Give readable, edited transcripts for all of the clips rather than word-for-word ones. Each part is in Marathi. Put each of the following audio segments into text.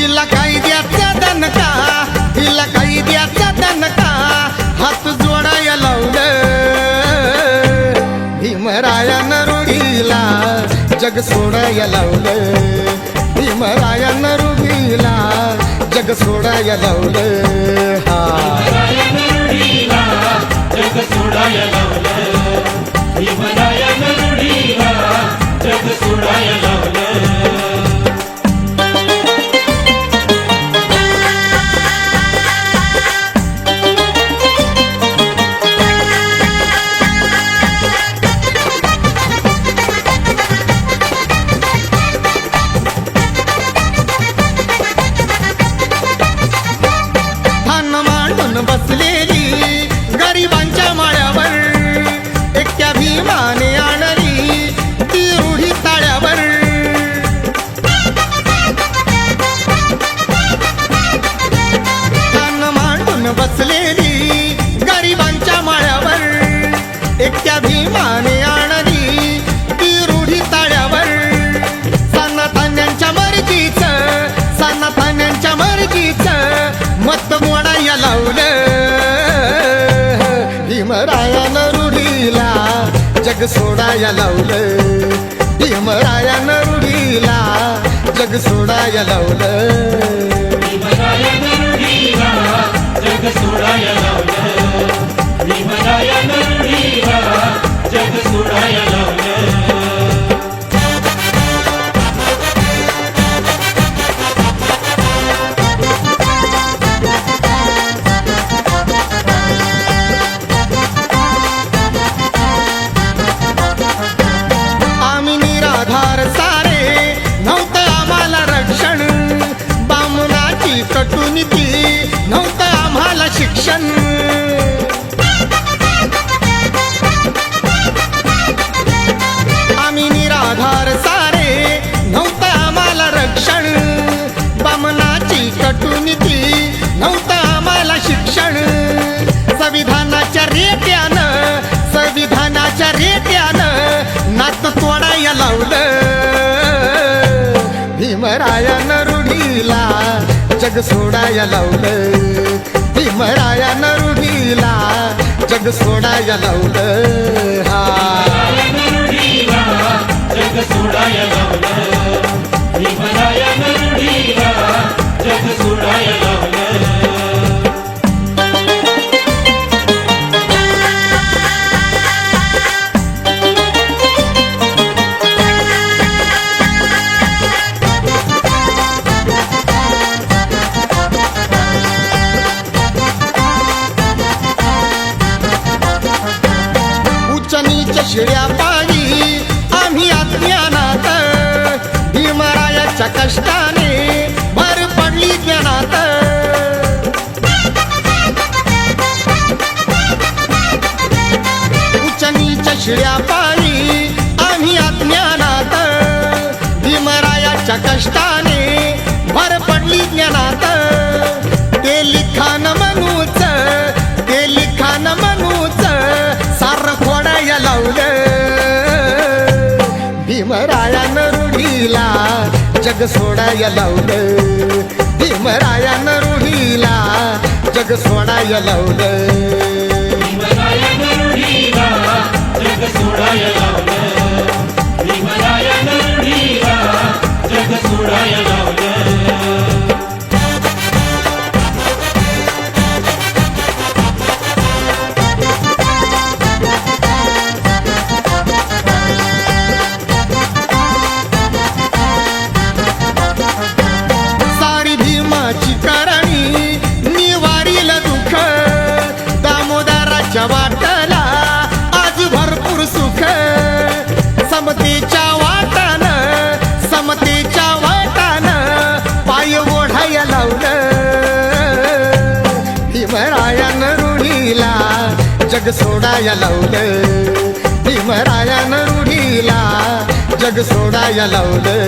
हिला कायद्याचा दणका, हिला कायद्याचा दणका, हात जोडाया लावलं भीमरायानं रूढीला जग सोडाया लावलं, भीमरायानं रूढीला जग सोडाया लावलं. हा जग सोडाया लावलं, भीमरायानं रूढीला जग सोडाया लावलं. बसलेली गरिबांच्या माळ्यावर एकट्या भीमाने आणली ती रूढी ताळ्यावर. कान मांडून बसलेली गरिबांच्या माळ्यावर एकट्या भीमाने आणली ती रूढी ताळ्यावर. सनातन्यांच्या मर्जीच, सनातन्यांच्या मर्जीच मत मोडाया लावलं भीमरायानं रूढीला जग सोडाया लावलं, भीमरायानं रूढीला जग सोडाया लावलं. भीमरायानं रूढीला जग सोडाया लावलं, भीमरायानं रूढीला जग सोडाया लावलं. कटुनीती नव्हतं आम्हाला शिक्षण. आम्ही निराधार सारे नव्हतं आम्हाला रक्षण. बामनाची कटुनीती नव्हतं आम्हाला शिक्षण. संविधानाच्या रेट्यानं, संविधानाच्या रेट्यानं नात तोडाया लावलं भीमरायानं रूढीला जग सोडाया लावलं, भीमरायानं रूढीला जग सोडाया लावलं. हा जग सोडाया लावलं, भीमरायानं रूढीला जग सोडाया लावलं. शिड्या पायी आम्ही अज्ञानात, भीमरायाच्या कष्टाने भर पडली ज्ञानात. उच्च नीच शिड्या पायी आम्ही अज्ञानात, भीमरायाच्या कष्टाने भर पडली ज्ञानात. ते लिखाण मनूच, ते लिखाण मनूच सार खोडाया लावलं भीमरायानं रूढीला जग सोडाया लावलं, भीमरायानं रूढीला जग सोडाया लावलं. भीमरायानं रूढीला जग सोडाया लावलं, भीमरायानं रूढीला जग सोडाया लावलं. वाटाला आज भरपूर सुख, समतेच्या वाटानं, समतेच्या वाटानं पाय ओढाया लावलं भीमरायानं रूढीला जग सोडाया लावलं, भीमरायानं रूढीला जग सोडाया लावलं.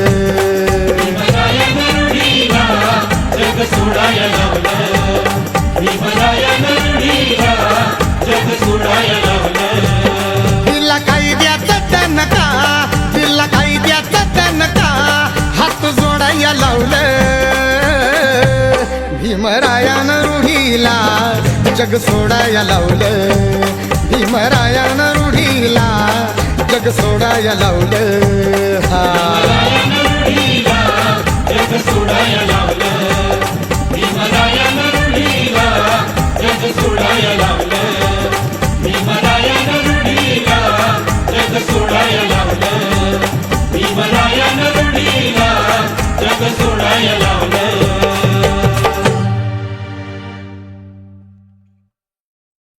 भीमरायानं रूढीला जग सोडाया लावलं, भीमरायानं रूढीला जग सोडाया लावलं. हिला कायद्याचा दणका, हिला कायद्याचा दणका, हात जोडाया लावलं भीमरायानं रूढीला जग सोडाया लावलं भीमरायानं रूढीला जग सोडाया लावलं हा रूढीला जग सोडाया लावलं भीमरायानं रूढीला जग सोडाया लावलं